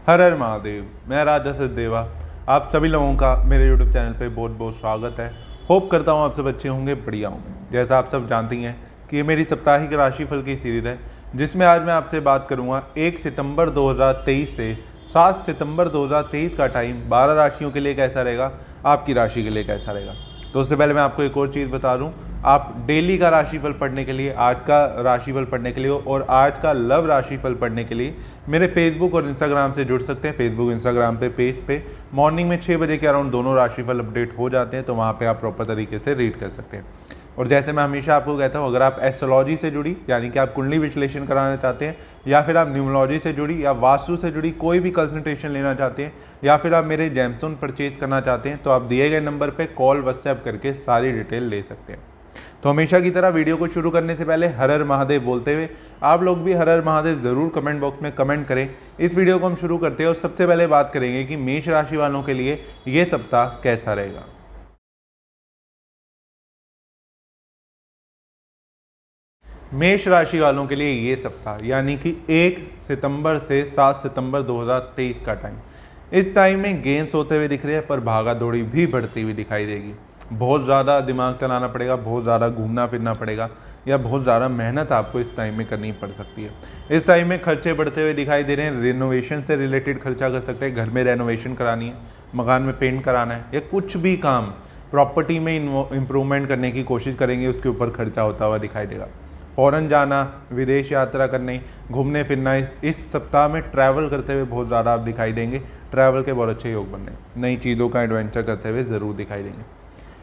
हर हर महादेव। मैं राजा सचदेवा, आप सभी लोगों का मेरे यूट्यूब चैनल पे बहुत बहुत स्वागत है। होप करता हूँ आप सब अच्छे होंगे, बढ़िया होंगे। जैसा आप सब जानती हैं कि ये मेरी साप्ताहिक राशिफल की सीरीज है, जिसमें आज मैं आपसे बात करूँगा 1 सितंबर 2023 से 7 सितंबर 2023 का टाइम 12 राशियों के लिए कैसा रहेगा, आपकी राशि के लिए कैसा रहेगा। तो उससे पहले मैं आपको एक और चीज़ बता दूं, आप डेली का राशिफल पढ़ने के लिए, आज का राशिफल पढ़ने के लिए और आज का लव राशिफल पढ़ने के लिए मेरे फेसबुक और इंस्टाग्राम से जुड़ सकते हैं। फेसबुक इंस्टाग्राम पे पेज पे मॉर्निंग में 6 बजे के अराउंड दोनों राशिफल अपडेट हो जाते हैं, तो वहाँ पे आप प्रॉपर तरीके से रीड कर सकते हैं। और जैसे मैं हमेशा आपको कहता हूँ, अगर आप एस्ट्रोलॉजी से जुड़ी यानी कि आप कुंडली विश्लेषण कराना चाहते हैं, या फिर आप न्यूमरोलॉजी से जुड़ी या वास्तु से जुड़ी कोई भी कंसल्टेशन लेना चाहते हैं, या फिर आप मेरे जेमस्टोन परचेज करना चाहते हैं, तो आप दिए गए नंबर पे कॉल व्हाट्सएप करके सारी डिटेल ले सकते हैं। तो हमेशा की तरह वीडियो को शुरू करने से पहले हर हर महादेव बोलते हुए आप लोग भी हर हर महादेव ज़रूर कमेंट बॉक्स में कमेंट करें। इस वीडियो को हम शुरू करते हैं और सबसे पहले बात करेंगे कि मेष राशि वालों के लिए ये सप्ताह कैसा रहेगा। मेष राशि वालों के लिए ये सप्ताह यानी कि 1 सितंबर से 7 सितंबर 2023 का टाइम, इस टाइम में गेंस होते हुए दिख रहे हैं, पर भागा दौड़ी भी बढ़ती हुई दिखाई देगी। बहुत ज़्यादा दिमाग चलाना पड़ेगा, बहुत ज़्यादा घूमना फिरना पड़ेगा, या बहुत ज़्यादा मेहनत आपको इस टाइम में करनी पड़ सकती है। इस टाइम में खर्चे बढ़ते हुए दिखाई दे रहे हैं। रिनोवेशन से रिलेटेड खर्चा कर सकते हैं, घर में रेनोवेशन करानी है, मकान में पेंट कराना है, या कुछ भी काम प्रॉपर्टी में इम्प्रूवमेंट करने की कोशिश करेंगे, उसके ऊपर खर्चा होता हुआ दिखाई देगा। फॉरेन जाना, विदेश यात्रा करने, घूमने फिरना, इस सप्ताह में ट्रैवल करते हुए बहुत ज़्यादा आप दिखाई देंगे। ट्रैवल के बहुत अच्छे योग बनने, नई चीज़ों का एडवेंचर करते हुए ज़रूर दिखाई देंगे।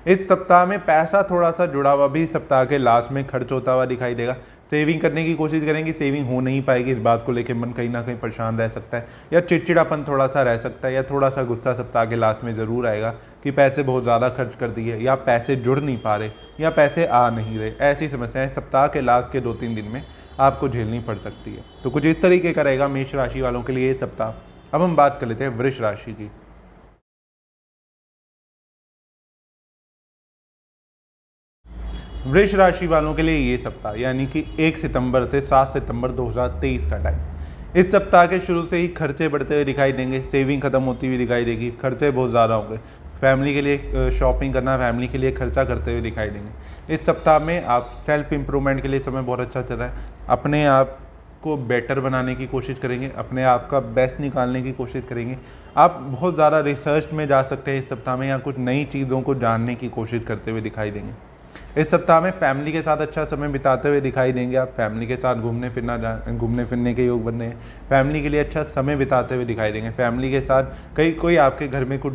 इस सप्ताह में पैसा थोड़ा सा जुड़ा हुआ भी सप्ताह के लास्ट में खर्च होता हुआ दिखाई देगा। सेविंग करने की कोशिश करेंगे, सेविंग हो नहीं पाएगी, इस बात को लेकर मन कहीं ना कहीं परेशान रह सकता है, या चिड़चिड़ापन थोड़ा सा रह सकता है, या थोड़ा सा गुस्सा सप्ताह के लास्ट में ज़रूर आएगा कि पैसे बहुत ज़्यादा खर्च कर दिए, या पैसे जुड़ नहीं पा रहे, या पैसे आ नहीं रहे। ऐसी समस्याएं सप्ताह के लास्ट के 2-3 दिन में आपको झेलनी पड़ सकती है। तो कुछ इस तरीके का रहेगा मेष राशि वालों के लिए ये सप्ताह। अब हम बात कर लेते हैं वृष राशि की। वृष राशि वालों के लिए ये सप्ताह यानी कि 1 सितंबर से 7 सितंबर 2023 का टाइम, इस सप्ताह के शुरू से ही खर्चे बढ़ते हुए दिखाई देंगे, सेविंग खत्म होती हुई दिखाई देगी, खर्चे बहुत ज़्यादा होंगे। फैमिली के लिए शॉपिंग करना, फैमिली के लिए खर्चा करते हुए दिखाई देंगे। इस सप्ताह में आप सेल्फ इम्प्रूवमेंट के लिए समय बहुत अच्छा चल रहा है, अपने आप को बेटर बनाने की कोशिश करेंगे, अपने आप का बेस्ट निकालने की कोशिश करेंगे। आप बहुत ज़्यादा रिसर्च में जा सकते हैं इस सप्ताह में, या कुछ नई चीज़ों को जानने की कोशिश करते हुए दिखाई देंगे। इस सप्ताह में फैमिली के साथ अच्छा समय बिताते हुए दिखाई देंगे। आप फैमिली के साथ घूमने फिरने के योग बन रहे हैं, फैमिली के लिए अच्छा समय बिताते हुए दिखाई देंगे। फैमिली के साथ कोई आपके घर में कुछ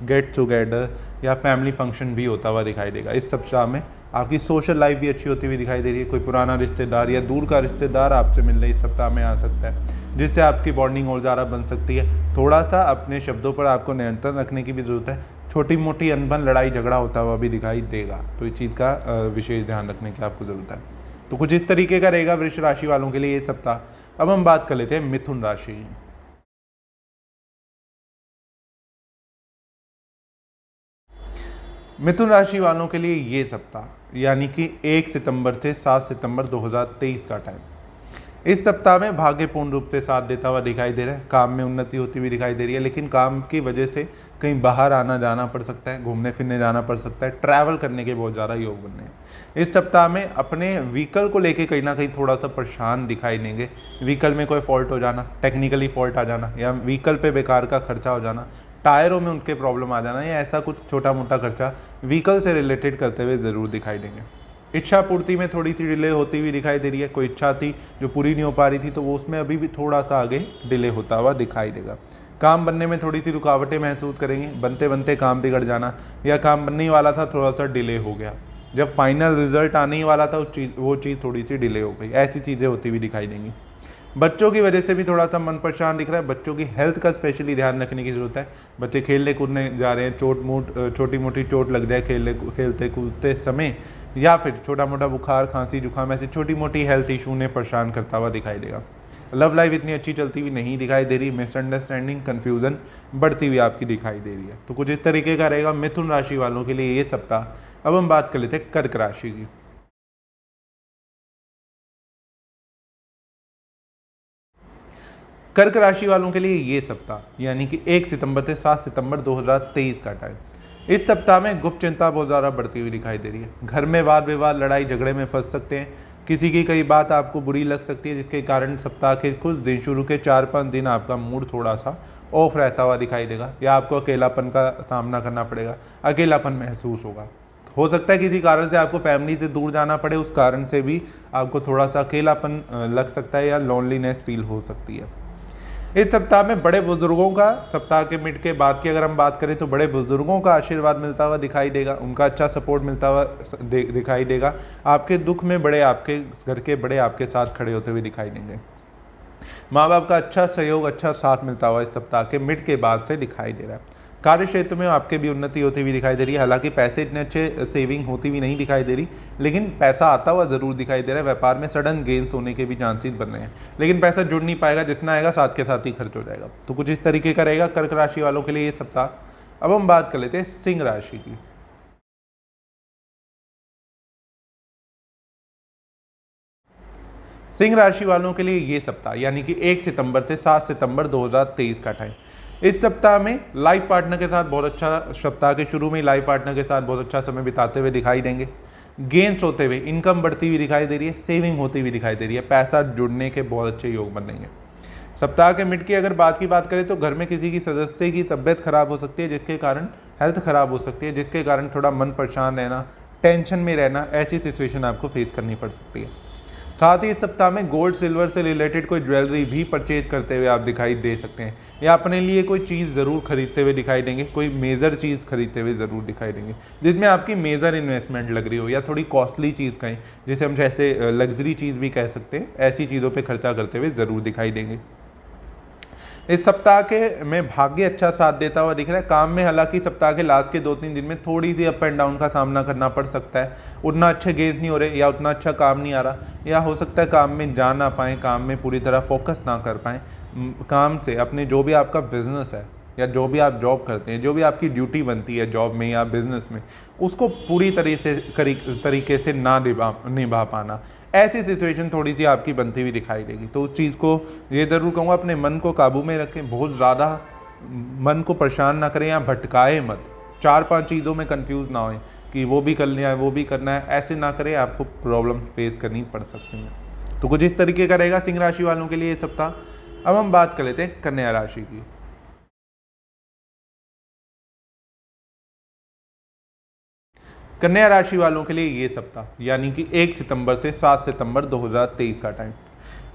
गेट टुगेदर या फैमिली फंक्शन भी होता हुआ दिखाई देगा। इस सप्ताह में आपकी सोशल लाइफ भी अच्छी होती हुई दिखाई दे रही है। कोई पुराना रिश्तेदार या दूर का रिश्तेदार आपसे मिलने इस सप्ताह में आ सकता है, जिससे आपकी बॉन्डिंग और ज़्यादा बन सकती है। थोड़ा सा अपने शब्दों पर आपको नियंत्रण रखने की भी ज़रूरत है। छोटी मोटी अनबन लड़ाई झगड़ा होता हुआ भी दिखाई देगा, तो इस चीज़ का विशेष ध्यान रखने की आपको ज़रूरत है। तो कुछ इस तरीके का रहेगा वृष राशि वालों के लिए ये सप्ताह। अब हम बात कर लेते हैं मिथुन राशि। मिथुन राशि वालों के लिए ये सप्ताह यानी कि 1 सितंबर से 7 सितंबर 2023 का टाइम, इस सप्ताह में भाग्यपूर्ण रूप से साथ देता हुआ दिखाई दे रहा है। काम में उन्नति होती हुई दिखाई दे रही है, लेकिन काम की वजह से कहीं बाहर आना जाना पड़ सकता है, घूमने फिरने जाना पड़ सकता है, ट्रैवल करने के बहुत ज़्यादा योग बन रहे हैं। इस सप्ताह में अपने व्हीकल को लेके कहीं ना कहीं थोड़ा सा परेशान दिखाई देंगे। व्हीकल में कोई फॉल्ट हो जाना, टेक्निकली फॉल्ट आ जाना, या व्हीकल पे बेकार का खर्चा हो जाना, टायरों में उनके प्रॉब्लम आ जाना, या ऐसा कुछ छोटा मोटा खर्चा व्हीकल से रिलेटेड करते हुए ज़रूर दिखाई देंगे। इच्छा पूर्ति में थोड़ी सी डिले होती हुई दिखाई दे रही है। कोई इच्छा थी जो पूरी नहीं हो पा रही थी, तो वो उसमें अभी भी थोड़ा सा आगे डिले होता हुआ दिखाई देगा। काम बनने में थोड़ी सी रुकावटें महसूस करेंगे, बनते बनते काम बिगड़ जाना, या काम बनने ही वाला था थोड़ा सा डिले हो गया, जब फाइनल रिजल्ट आने ही वाला था वो चीज़ थोड़ी सी डिले हो गई। ऐसी चीज़ें होती हुई दिखाई देंगी। बच्चों की वजह से भी थोड़ा सा मन परेशान दिख रहा है। बच्चों की हेल्थ का स्पेशली ध्यान रखने की ज़रूरत है। बच्चे खेलने कूदने जा रहे हैं, छोटी मोटी चोट लग जाए खेलते कूदते समय, या फिर छोटा मोटा बुखार खांसी जुकाम, ऐसी छोटी मोटी हेल्थ इशू ने परेशान करता हुआ दिखाई देगा। लव लाइफ इतनी अच्छी चलती हुई नहीं दिखाई दे रही। मिसअंडरस्टैंडिंग, कन्फ्यूजन बढ़ती हुई आपकी दिखाई दे रही है। तो कुछ इस तरीके का रहेगा मिथुन राशि वालों के लिए ये सप्ताह। अब हम बात कर लेते हैं कर्क राशि की। कर्क राशि वालों के लिए ये सप्ताह यानी कि 1 सितंबर से 7 सितंबर 2023 का टाइम, इस सप्ताह में गुप्त चिंता बहुत ज़्यादा बढ़ती हुई दिखाई दे रही है। घर में वाद विवाद, लड़ाई झगड़े में फंस सकते हैं। किसी की कई बात आपको बुरी लग सकती है, जिसके कारण सप्ताह के कुछ दिन, शुरू के 4-5 दिन आपका मूड थोड़ा सा ऑफ रहता हुआ दिखाई देगा, या आपको अकेलापन का सामना करना पड़ेगा, अकेलापन महसूस होगा। हो सकता है किसी कारण से आपको फैमिली से दूर जाना पड़े, उस कारण से भी आपको थोड़ा सा अकेलापन लग सकता है या लोनलीनेस फील हो सकती है। इस सप्ताह में बड़े बुजुर्गों का, सप्ताह के मिड के बाद की अगर हम बात करें तो बड़े बुजुर्गों का आशीर्वाद मिलता हुआ दिखाई देगा, उनका अच्छा सपोर्ट मिलता हुआ दिखाई देगा। आपके दुख में बड़े, आपके घर के बड़े आपके साथ खड़े होते हुए दिखाई देंगे। माँ बाप का अच्छा सहयोग, अच्छा साथ मिलता हुआ इस सप्ताह के मिड के बाद से दिखाई दे रहा है। कार्य क्षेत्र में आपके भी उन्नति होती हुई दिखाई दे रही है। हालांकि पैसे इतने अच्छे सेविंग होती हुई नहीं दिखाई दे रही, लेकिन पैसा आता हुआ जरूर दिखाई दे रहा है। व्यापार में सडन गेन्स होने के भी चांसेस बन रहे हैं, लेकिन पैसा जुड़ नहीं पाएगा, जितना आएगा साथ के साथ ही खर्च हो जाएगा। तो कुछ इस तरीके का रहेगा कर्क राशि वालों के लिए ये सप्ताह। अब हम बात कर लेते हैं सिंह राशि की। सिंह राशि वालों के लिए ये सप्ताह यानी कि 1 सितंबर से 7 सितंबर 2023 का टाइम, इस सप्ताह में लाइफ पार्टनर के साथ बहुत अच्छा, सप्ताह के शुरू में लाइफ पार्टनर के साथ बहुत अच्छा समय बिताते हुए दिखाई देंगे। गेन्स होते हुए, इनकम बढ़ती हुई दिखाई दे रही है, सेविंग होती हुई दिखाई दे रही है, पैसा जुड़ने के बहुत अच्छे योग बन रही है। सप्ताह के मिड की अगर बात करें तो घर में किसी की सदस्य की तबियत खराब हो सकती है, जिसके कारण हेल्थ खराब हो सकती है, जिसके कारण थोड़ा मन परेशान रहना, टेंशन में रहना, ऐसी सिचुएशन आपको फेस करनी पड़ सकती है। साथ ही इस सप्ताह में गोल्ड सिल्वर से रिलेटेड कोई ज्वेलरी भी परचेज करते हुए आप दिखाई दे सकते हैं, या अपने लिए कोई चीज़ ज़रूर खरीदते हुए दिखाई देंगे, कोई मेजर चीज़ खरीदते हुए ज़रूर दिखाई देंगे, जिसमें आपकी मेजर इन्वेस्टमेंट लग रही हो, या थोड़ी कॉस्टली चीज़ कहें, जिसे हम जैसे लग्जरी चीज़ भी कह सकते हैं, ऐसी चीज़ों पर खर्चा करते हुए ज़रूर दिखाई देंगे। इस सप्ताह के में भाग्य अच्छा साथ देता हुआ दिख रहा है। काम में हालांकि सप्ताह के लास्ट के 2-3 दिन में थोड़ी सी अप एंड डाउन का सामना करना पड़ सकता है। उतना अच्छे गेज नहीं हो रहे, या उतना अच्छा काम नहीं आ रहा, या हो सकता है काम में जा ना पाएँ, काम में पूरी तरह फोकस ना कर पाएँ। काम से अपने जो भी आपका बिजनेस है, या जो भी आप जॉब करते हैं, जो भी आपकी ड्यूटी बनती है जॉब में या बिजनेस में, उसको पूरी तरीके से ना निभा पाना, ऐसी सिचुएशन थोड़ी सी आपकी बनती हुई दिखाई देगी। तो उस चीज़ को ये ज़रूर कहूँगा, अपने मन को काबू में रखें, बहुत ज़्यादा मन को परेशान ना करें या भटकाए मत। 4-5 चीज़ों में कंफ्यूज ना होएं कि वो भी करना है, वो भी करना है, ऐसे ना करें, आपको प्रॉब्लम फेस करनी पड़ सकती है। तो कुछ इस तरीके का रहेगा सिंह राशि वालों के लिए ये सप्ताह। अब हम बात कर लेते हैं कन्या राशि की। कन्या राशि वालों के लिए ये सप्ताह यानी कि 1 सितंबर से 7 सितंबर 2023 का टाइम,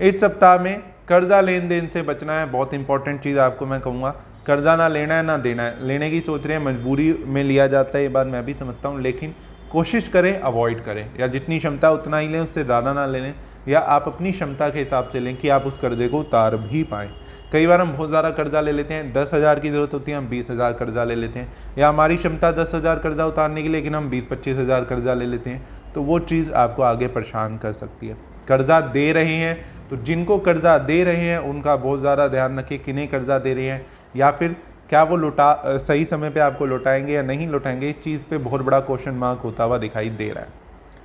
इस सप्ताह में कर्जा लेन देन से बचना है। बहुत इंपॉर्टेंट चीज़ आपको मैं कहूँगा, कर्जा ना लेना है ना देना है। लेने की सोच रहे हैं, मजबूरी में लिया जाता है, ये बात मैं भी समझता हूँ, लेकिन कोशिश करें अवॉइड करें, या जितनी क्षमता उतना ही लें, उससे ज़्यादा ना ले लें, या आप अपनी क्षमता के हिसाब से लें कि आप उस कर्जे को उतार भी पाएँ। कई बार हम बहुत ज़्यादा कर्जा ले लेते हैं, 10,000 की ज़रूरत होती है, हम 20,000 कर्जा ले लेते हैं, या हमारी क्षमता 10,000 कर्जा उतारने की, लेकिन हम 20-25,000 कर्जा ले लेते हैं। तो वो चीज़ आपको आगे परेशान कर सकती है। कर्जा दे रहे हैं तो जिनको कर्जा दे रहे हैं उनका बहुत ज़्यादा ध्यान रखिए, किन्हें कर्जा दे रहे हैं, या फिर क्या वो सही समय पे आपको लौटाएंगे या नहीं लौटाएंगे। इस चीज़ पे बहुत बड़ा क्वेश्चन मार्क होता हुआ दिखाई दे रहा है।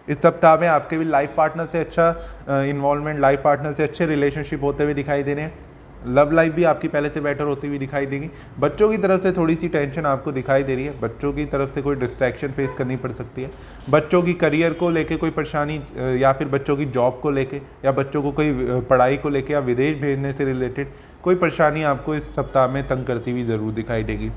इस सप्ताह में आपके भी लाइफ पार्टनर से अच्छा इन्वॉल्वमेंट, लाइफ पार्टनर से अच्छे रिलेशनशिप होते हुए दिखाई दे रहे हैं। लव लाइफ भी आपकी पहले से बेटर होती हुई दिखाई देगी। बच्चों की तरफ से थोड़ी सी टेंशन आपको दिखाई दे रही है, बच्चों की तरफ से कोई डिस्ट्रैक्शन फेस करनी पड़ सकती है। बच्चों की करियर को लेके कोई परेशानी, या फिर बच्चों की जॉब को लेके, या बच्चों को कोई पढ़ाई को लेके, या विदेश भेजने से रिलेटेड कोई परेशानी आपको इस सप्ताह में तंग करती हुई ज़रूर दिखाई देगी।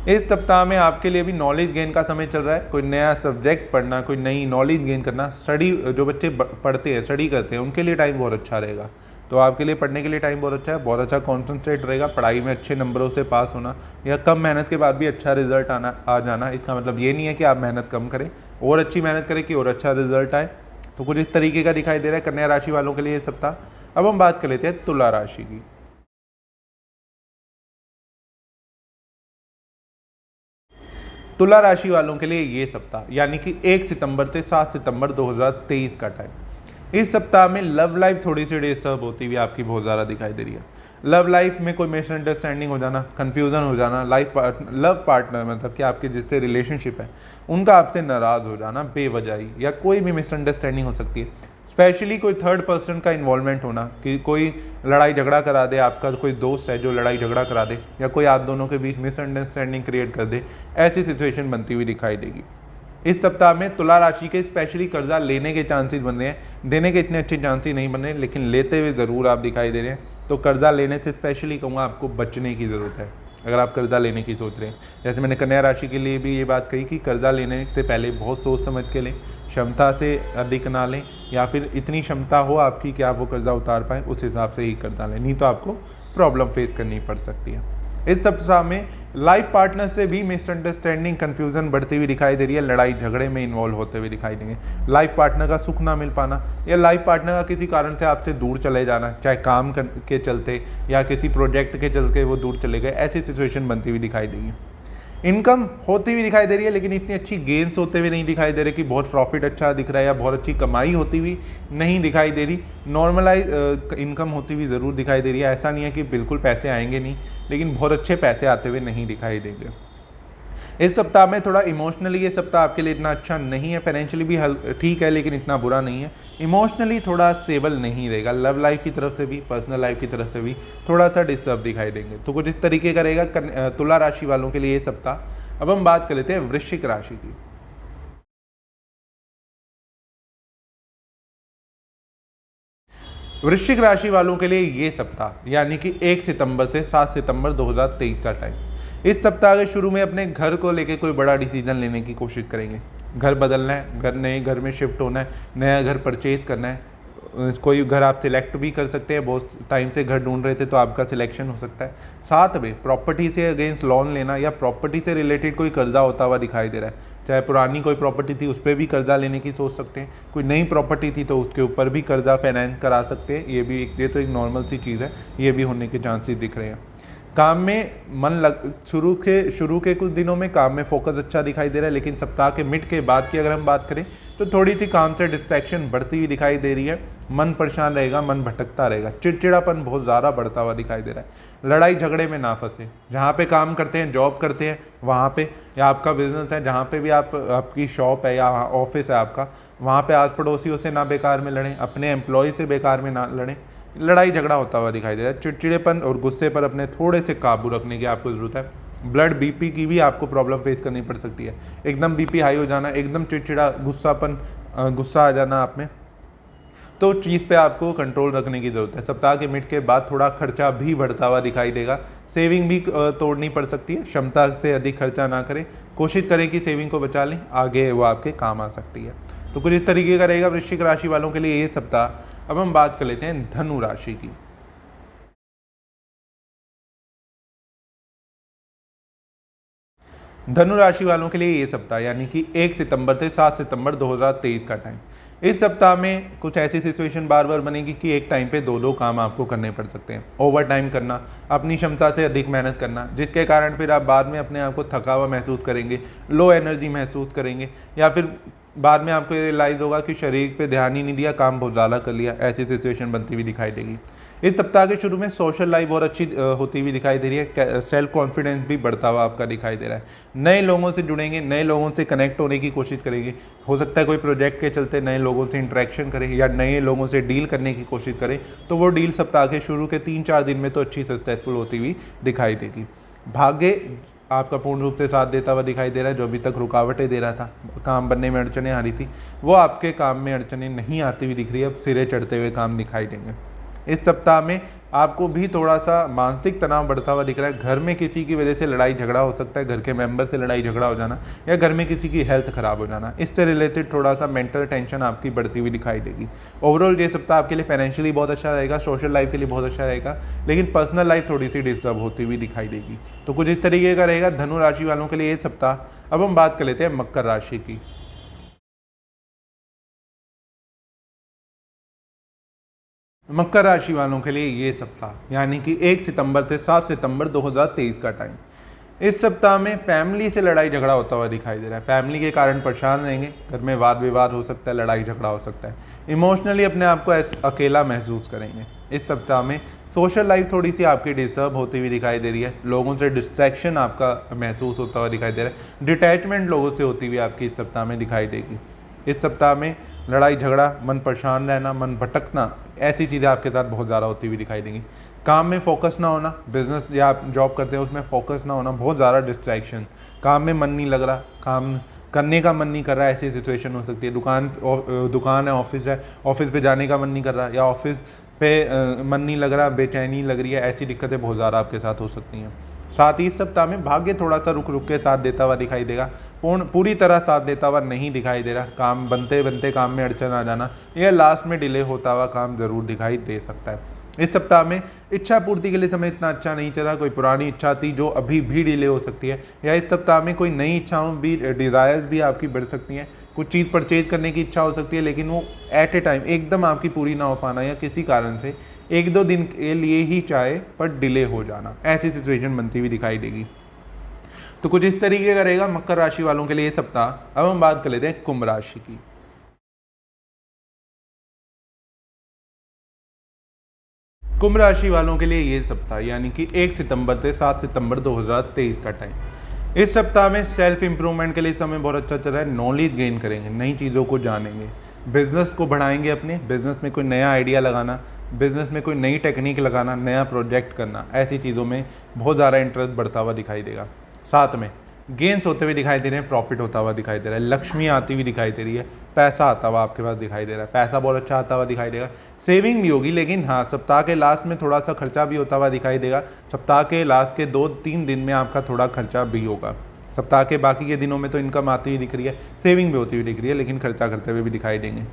इस सप्ताह में आपके लिए भी नॉलेज गेन का समय चल रहा है। कोई नया सब्जेक्ट पढ़ना, कोई नई नॉलेज गेन करना, स्टडी, जो बच्चे पढ़ते हैं, स्टडी करते हैं, उनके लिए टाइम बहुत अच्छा रहेगा। तो आपके लिए पढ़ने के लिए टाइम बहुत अच्छा है, बहुत अच्छा कॉन्सेंट्रेट रहेगा, पढ़ाई में अच्छे नंबरों से पास होना, या कम मेहनत के बाद भी अच्छा रिजल्ट आ जाना। इसका मतलब ये नहीं है कि आप मेहनत कम करें, और अच्छी मेहनत करें कि और अच्छा रिजल्ट आए। तो कुछ इस तरीके का दिखाई दे रहा है कन्या राशि वालों के लिए ये सप्ताह। अब हम बात कर लेते हैं तुला राशि की। तुला राशि वालों के लिए ये सप्ताह यानी कि 1 सितंबर से 7 सितंबर 2023 का टाइम, इस सप्ताह में लव लाइफ थोड़ी सी डिस्टर्ब होती हुई आपकी बहुत ज़्यादा दिखाई दे रही है। लव लाइफ में कोई मिसअंडरस्टैंडिंग हो जाना, कन्फ्यूज़न हो जाना, लव पार्टनर मतलब कि आपके जिससे रिलेशनशिप है उनका आपसे नाराज़ हो जाना बेवजह ही, या कोई भी मिसअंडरस्टैंडिंग हो सकती है। स्पेशली कोई थर्ड पर्सन का इन्वॉल्वमेंट होना, कि कोई लड़ाई झगड़ा करा दे, आपका कोई दोस्त है जो लड़ाई झगड़ा करा दे, या कोई आप दोनों के बीच मिसअंडरस्टैंडिंग क्रिएट कर दे, ऐसी सिचुएशन बनती हुई दिखाई देगी। इस सप्ताह में तुला राशि के स्पेशली कर्जा लेने के चांसेस बन रहे हैं, देने के इतने अच्छे चांसेस नहीं बन रहे, लेकिन लेते हुए ज़रूर आप दिखाई दे रहे हैं। तो कर्जा लेने से स्पेशली कहूँगा आपको बचने की ज़रूरत है अगर आप कर्जा लेने की सोच रहे हैं। जैसे मैंने कन्या राशि के लिए भी ये बात कही कि कर्जा लेने से पहले बहुत सोच समझ के लें, क्षमता से अधिक ना लें, या फिर इतनी क्षमता हो आपकी कि आप वो कर्जा उतार पाएँ, उस हिसाब से ही कर्जा लें, नहीं तो आपको प्रॉब्लम फेस करनी पड़ सकती है। इस सप्ताह में लाइफ पार्टनर से भी मिसअंडरस्टैंडिंग कन्फ्यूजन बढ़ती हुई दिखाई दे रही है, लड़ाई झगड़े में इन्वॉल्व होते हुए दिखाई देंगे। लाइफ पार्टनर का सुख ना मिल पाना, या लाइफ पार्टनर का किसी कारण से आपसे दूर चले जाना, चाहे काम के चलते या किसी प्रोजेक्ट के चलते वो दूर चले गए, ऐसी सिचुएशन बनती हुई दिखाई देगी। इनकम होती हुई दिखाई दे रही है, लेकिन इतनी अच्छी गेन्स होते हुए नहीं दिखाई दे रहे कि बहुत प्रॉफिट अच्छा दिख रहा है या बहुत अच्छी कमाई होती हुई नहीं दिखाई दे रही। नॉर्मलाइज इनकम होती हुई ज़रूर दिखाई दे रही है, ऐसा नहीं है कि बिल्कुल पैसे आएंगे नहीं, लेकिन बहुत अच्छे पैसे आते हुए नहीं दिखाई देंगे। इस सप्ताह में थोड़ा इमोशनली ये सप्ताह आपके लिए इतना अच्छा नहीं है, फाइनेंशियली भी ठीक है लेकिन इतना बुरा नहीं है। इमोशनली थोड़ा स्टेबल नहीं रहेगा, लव लाइफ की तरफ से भी पर्सनल लाइफ की तरफ से भी थोड़ा सा डिस्टर्ब दिखाई देंगे। तो कुछ इस तरीके का रहेगा तुला राशि वालों के लिए ये सप्ताह। अब हम बात कर लेते हैं वृश्चिक राशि की। वृश्चिक राशि वालों के लिए ये सप्ताह यानी कि 1 सितंबर से 7 सितंबर 2023 का टाइम। इस सप्ताह के शुरू में अपने घर को लेकर कोई बड़ा डिसीजन लेने की कोशिश करेंगे। घर बदलना है, नए घर में शिफ्ट होना है, नया घर परचेज करना है, कोई घर आप सिलेक्ट भी कर सकते हैं, बहुत टाइम से घर ढूंढ रहे थे तो आपका सिलेक्शन हो सकता है। साथ में प्रॉपर्टी से अगेंस्ट लोन लेना या प्रॉपर्टी से रिलेटेड कोई कर्जा होता हुआ दिखाई दे रहा है। चाहे पुरानी कोई प्रॉपर्टी थी उस पर भी कर्जा लेने की सोच सकते हैं, कोई नई प्रॉपर्टी थी तो उसके ऊपर भी कर्जा फाइनेंस करा सकते हैं। ये तो एक नॉर्मल सी चीज़ है, ये भी होने के चांसेस दिख रहे हैं। काम में मन लग शुरू के कुछ दिनों में काम में फोकस अच्छा दिखाई दे रहा है, लेकिन सप्ताह के मिड के बाद की अगर हम बात करें तो थोड़ी सी काम से डिस्ट्रैक्शन बढ़ती हुई दिखाई दे रही है। मन परेशान रहेगा, मन भटकता रहेगा, चिड़चिड़ापन बहुत ज़्यादा बढ़ता हुआ दिखाई दे रहा है। लड़ाई झगड़े में ना फंसे, जहाँ पे काम करते हैं, जॉब करते हैं वहाँ पे, या आपका बिजनेस है जहाँ पे भी आपकी शॉप है या ऑफिस है आपका, वहाँ पे आस पड़ोसियों से ना बेकार में लड़ें, अपने एम्प्लॉय से बेकार में ना लड़ें। लड़ाई झगड़ा होता हुआ दिखाई दे रहा है। चिड़चिड़ेपन और गुस्से पर अपने थोड़े से काबू रखने की आपको ज़रूरत है। ब्लड बीपी की भी आपको प्रॉब्लम फेस करनी पड़ सकती है, एकदम बीपी हाई हो जाना, एकदम चिड़चिड़ा गुस्सा आ जाना आप में, तो चीज़ पे आपको कंट्रोल रखने की ज़रूरत है। सप्ताह के मिड के बाद थोड़ा खर्चा भी बढ़ता हुआ दिखाई देगा, सेविंग भी तोड़नी पड़ सकती है। क्षमता से अधिक खर्चा ना करें, कोशिश करें कि सेविंग को बचा लें, आगे वो आपके काम आ सकती है। तो कुछ इस तरीके का रहेगा वृश्चिक राशि वालों के लिए ये सप्ताह। अब हम बात कर लेते हैं धनु राशि की। धनु राशि वालों के लिए ये सप्ताह यानी कि 1 सितंबर से 7 सितंबर 2023 का टाइम। इस सप्ताह में कुछ ऐसी सिचुएशन बार बार बनेगी कि एक टाइम पे दो काम आपको करने पड़ सकते हैं। ओवर टाइम करना, अपनी क्षमता से अधिक मेहनत करना, जिसके कारण फिर आप बाद में अपने आप को थका हुआ महसूस करेंगे, लो एनर्जी महसूस करेंगे, या फिर बाद में आपको रियलाइज़ होगा कि शरीर पे ध्यान ही नहीं दिया, काम बहुत ज़्यादा कर लिया। ऐसी सिचुएशन बनती हुई दिखाई देगी। इस सप्ताह के शुरू में सोशल लाइफ बहुत अच्छी होती हुई दिखाई दे रही है। सेल्फ कॉन्फिडेंस भी बढ़ता हुआ आपका दिखाई दे रहा है। नए लोगों से जुड़ेंगे, नए लोगों से कनेक्ट होने की कोशिश करेंगे। हो सकता है कोई प्रोजेक्ट के चलते नए लोगों से इंटरेक्शन करें या नए लोगों से डील करने की कोशिश करें, तो वो डील सप्ताह के शुरू के 3-4 दिन में तो अच्छी सक्सेसफुल होती हुई दिखाई देगी। भाग्य आपका पूर्ण रूप से साथ देता हुआ दिखाई दे रहा है। जो अभी तक रुकावटें दे रहा था, काम बनने में अड़चनें आ रही थी, वो आपके काम में अड़चनें नहीं आती हुई दिख रही है, अब सिरे चढ़ते हुए काम दिखाई देंगे। इस सप्ताह में आपको भी थोड़ा सा मानसिक तनाव बढ़ता हुआ दिख रहा है। घर में किसी की वजह से लड़ाई झगड़ा हो सकता है, घर के मेंबर से लड़ाई झगड़ा हो जाना, या घर में किसी की हेल्थ खराब हो जाना, इससे रिलेटेड थोड़ा सा मेंटल टेंशन आपकी बढ़ती हुई दिखाई देगी। ओवरऑल ये सप्ताह आपके लिए फाइनेंशियली बहुत अच्छा रहेगा, सोशल लाइफ के लिए बहुत अच्छा रहेगा, लेकिन पर्सनल लाइफ थोड़ी सी डिस्टर्ब होती हुई दिखाई देगी। तो कुछ इस तरीके का रहेगा धनु राशि वालों के लिए ये सप्ताह। अब हम बात कर लेते हैं मकर राशि की। मकर राशि वालों के लिए ये सप्ताह यानी कि 1 सितंबर से 7 सितंबर 2023 का टाइम। इस सप्ताह में फैमिली से लड़ाई झगड़ा होता हुआ दिखाई दे रहा है। फैमिली के कारण परेशान रहेंगे, घर में वाद विवाद हो सकता है, लड़ाई झगड़ा हो सकता है। इमोशनली अपने आप को अकेला महसूस करेंगे। इस सप्ताह में सोशल लाइफ थोड़ी सी आपकी डिस्टर्ब होती हुई दिखाई दे रही है। लोगों से डिस्ट्रैक्शन आपका महसूस होता हुआ दिखाई दे रहा है। डिटैचमेंट लोगों से होती हुई आपकी इस सप्ताह में दिखाई देगी। इस सप्ताह में लड़ाई झगड़ा, मन परेशान रहना, मन भटकना, ऐसी चीज़ें आपके साथ बहुत ज़्यादा होती हुई दिखाई देंगी। काम में फोकस ना होना, बिजनेस या आप जॉब करते हैं उसमें फोकस ना होना, बहुत ज़्यादा डिस्ट्रैक्शन, काम में मन नहीं लग रहा, काम करने का मन नहीं कर रहा, ऐसी सिचुएशन हो सकती है। दुकान है, ऑफिस पे जाने का मन नहीं कर रहा, या ऑफिस पे मन नहीं लग रहा, बेचैनी लग रही है, ऐसी दिक्कतें बहुत ज़्यादा आपके साथ हो सकती हैं। साथ ही इस सप्ताह में भाग्य थोड़ा सा रुक रुक के साथ देता हुआ दिखाई देगा, पूरी तरह साथ देता हुआ नहीं दिखाई दे रहा। काम बनते बनते काम में अड़चन आ जाना या लास्ट में डिले होता हुआ काम जरूर दिखाई दे सकता है। इस सप्ताह में इच्छा पूर्ति के लिए समय इतना अच्छा नहीं चला, कोई पुरानी इच्छा थी जो अभी भी डिले हो सकती है, या इस सप्ताह में कोई नई इच्छाओं भी, डिज़ायर्स भी आपकी बढ़ सकती हैं। कुछ चीज़ परचेज करने की इच्छा हो सकती है, लेकिन वो एट ए टाइम एकदम आपकी पूरी ना हो पाना, या किसी कारण से 1-2 दिन के लिए ही चाहे पर डिले हो जाना, ऐसी सिचुएशन बनती हुई दिखाई देगी। तो कुछ इस तरीके का रहेगा मकर राशि वालों के लिए ये सप्ताह। अब हम बात कर लेते हैं कुंभ राशि की। कुंभ राशि वालों के लिए ये सप्ताह यानी कि 1 सितंबर से 7 सितंबर 2023 का टाइम। इस सप्ताह में सेल्फ इंप्रूवमेंट के लिए समय बहुत अच्छा चल रहा है। नॉलेज गेन करेंगे, नई चीज़ों को जानेंगे, बिजनेस को बढ़ाएंगे, अपने बिजनेस में कोई नया आइडिया लगाना, बिजनेस में कोई नई टेक्निक लगाना, नया प्रोजेक्ट करना, ऐसी चीज़ों में बहुत ज़्यादा इंटरेस्ट बढ़ता हुआ दिखाई देगा। साथ में गेंस होते हुए दिखाई दे रहे हैं, प्रॉफिट होता हुआ दिखाई दे रहा है, लक्ष्मी आती हुई दिखाई दे रही है, पैसा आता हुआ आपके पास दिखाई दे रहा है, पैसा बहुत अच्छा आता हुआ दिखाई देगा। सेविंग भी होगी, लेकिन हाँ सप्ताह के लास्ट में थोड़ा सा खर्चा भी होता हुआ दिखाई देगा। सप्ताह के लास्ट के 2-3 दिन में आपका थोड़ा खर्चा भी होगा। सप्ताह के बाकी के दिनों में तो इनकम आती हुई दिख रही है, सेविंग भी होती हुई दिख रही है, लेकिन खर्चा करते हुए भी दिखाई देंगे।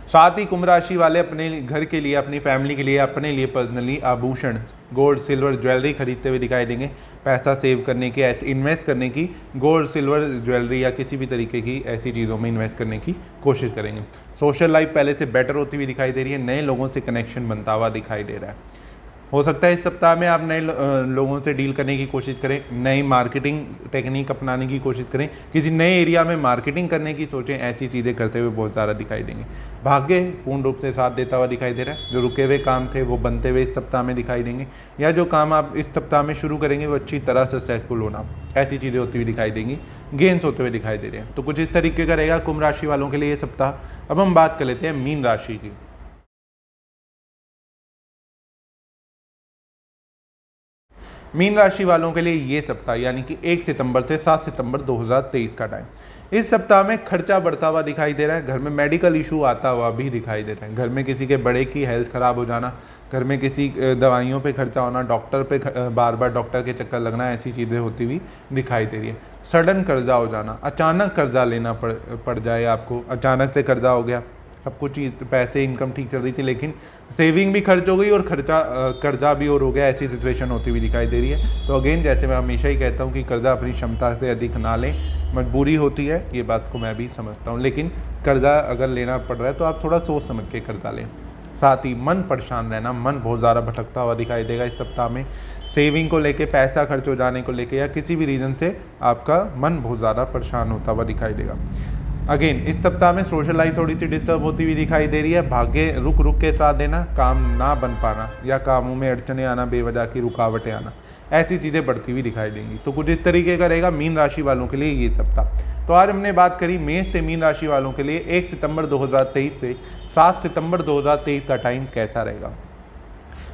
साथ ही कुंभ राशि वाले अपने घर के लिए, अपनी फैमिली के लिए, अपने लिए पर्सनली आभूषण, गोल्ड सिल्वर ज्वेलरी खरीदते हुए दिखाई देंगे। पैसा सेव करने की, इन्वेस्ट करने की, गोल्ड सिल्वर ज्वेलरी या किसी भी तरीके की ऐसी चीज़ों में इन्वेस्ट करने की कोशिश करेंगे। सोशल लाइफ पहले से बेटर होती हुई दिखाई दे रही है, नए लोगों से कनेक्शन बनता हुआ दिखाई दे रहा है। हो सकता है इस सप्ताह में आप नए लोगों से डील करने की कोशिश करें, नई मार्केटिंग टेक्निक अपनाने की कोशिश करें, किसी नए एरिया में मार्केटिंग करने की सोचें, ऐसी चीज़ें करते हुए बहुत ज़्यादा दिखाई देंगे। भाग्य पूर्ण रूप से साथ देता हुआ दिखाई दे रहा है। जो रुके हुए काम थे वो बनते हुए इस सप्ताह में दिखाई देंगे, या जो काम आप इस सप्ताह में शुरू करेंगे वो अच्छी तरह सक्सेसफुल होना, ऐसी चीज़ें होती हुई दिखाई देंगी। गेंस होते हुए दिखाई दे रहे हैं। तो कुछ इस तरीके का रहेगा कुंभ राशि वालों के लिए ये सप्ताह। अब हम बात कर लेते हैं मीन राशि की। मीन राशि वालों के लिए ये सप्ताह यानी कि 1 सितंबर से 7 सितंबर 2023 का टाइम। इस सप्ताह में खर्चा बढ़ता हुआ दिखाई दे रहा है, घर में मेडिकल इशू आता हुआ भी दिखाई दे रहा है, घर में किसी के बड़े की हेल्थ खराब हो जाना, घर में किसी दवाइयों पे खर्चा होना, डॉक्टर पे बार बार डॉक्टर के चक्कर लगना, ऐसी चीज़ें होती हुई दिखाई दे रही है। सडन कर्जा हो जाना, अचानक कर्जा लेना पड़ जाए आपको, अचानक से कर्जा हो गया, सब कुछ पैसे इनकम ठीक चल रही थी लेकिन सेविंग भी खर्च हो गई और कर्जा भी और हो गया, ऐसी सिचुएशन होती हुई दिखाई दे रही है। तो अगेन जैसे मैं हमेशा ही कहता हूँ कि कर्जा अपनी क्षमता से अधिक ना लें, मजबूरी होती है, ये बात को मैं भी समझता हूँ, लेकिन कर्जा अगर लेना पड़ रहा है तो आप थोड़ा सोच समझ के कर्जा लें। साथ ही मन परेशान रहना, मन बहुत ज़्यादा भटकता हुआ दिखाई देगा इस सप्ताह में, सेविंग को लेके, पैसा खर्च हो जाने को लेके, या किसी भी रीज़न से आपका मन बहुत ज़्यादा परेशान होता हुआ दिखाई देगा। अगेन इस सप्ताह में सोशल लाइफ थोड़ी सी डिस्टर्ब होती हुई दिखाई दे रही है। भाग्य रुक रुक के साथ देना, काम ना बन पाना या कामों में अड़चने आना, बेवजह की रुकावटें आना, ऐसी चीज़ें बढ़ती हुई दिखाई देंगी। तो कुछ इस तरीके का रहेगा मीन राशि वालों के लिए ये सप्ताह। तो आज हमने बात करी मेष से मीन राशि वालों के लिए 1 सितंबर 2023 से 7 सितंबर 2023 का टाइम कैसा रहेगा।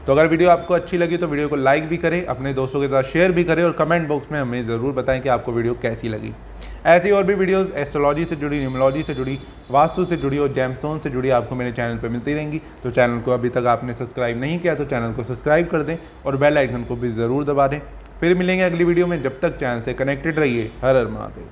तो अगर वीडियो आपको अच्छी लगी तो वीडियो को लाइक भी करें, अपने दोस्तों के साथ शेयर भी करें और कमेंट बॉक्स में हमें ज़रूर बताएं कि आपको वीडियो कैसी लगी। ऐसी और भी वीडियोस एस्ट्रोलॉजी से जुड़ी, न्यूमरोलॉजी से जुड़ी, वास्तु से जुड़ी और जेमस्टोन से जुड़ी आपको मेरे चैनल पर मिलती रहेंगी। तो चैनल को अभी तक आपने सब्सक्राइब नहीं किया तो चैनल को सब्सक्राइब कर दें और बेल आइकन को भी ज़रूर दबा दें। फिर मिलेंगे अगली वीडियो में, जब तक चैनल से कनेक्टेड रहिए। हर हर महादेव।